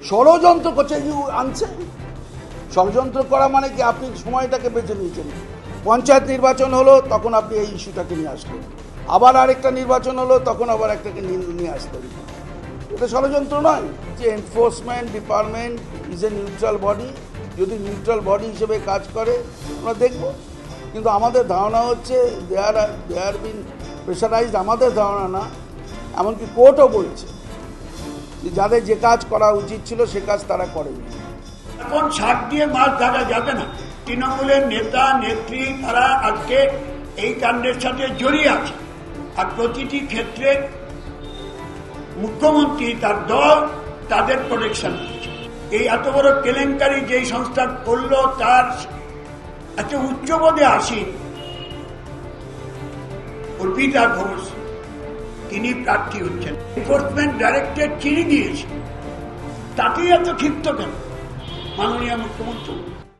ষড়যন্ত্র করছে আনছে। ষড়যন্ত্র করা মানে কি, আপনি সময়টাকে বেছে নিয়েছেন, পঞ্চায়েত নির্বাচন হলো তখন আপনি এই ইস্যুটাকে নিয়ে আসলেন, আবার আরেকটা নির্বাচন হলো তখন আবার একটাকে নিয়ে আসলেন। এটা ষড়যন্ত্র নয়? যে enforcement department is a neutral body, যদি নিউট্রাল বডি হিসেবে কাজ করে আমরা দেখব। কিন্তু আমাদের ধারণা হচ্ছে দেয়ার বিন প্রেশারাইজড, আমাদের ধারণা না, এমনকি কোর্টও বলছে যে যাদের যে কাজ করা উচিত ছিল সে কাজ তারা করেনি। এখন ছাড় দিয়ে মাছ ধরা যাবে না। তৃণমূলের নেতা নেত্রী তারা আজকে এই কাণ্ডের সাথে জড়িয়ে আছে, আর প্রতিটি ক্ষেত্রে মুখ্যমন্ত্রী তার দল তাদের প্রোটেকশন দিচ্ছে। এই এত বড় কেলেঙ্কারি যেই সংস্থা করলো তার একটা উচ্চ পদে আসীন অর্পিতা ঘোষ, তিনি প্রার্থী হচ্ছেন। এনফোর্সমেন্ট ডাইরেক্টরেট চিনি দিয়েছে, তাতেই এত ক্ষিপ্ত কেন মাননীয় মুখ্যমন্ত্রী?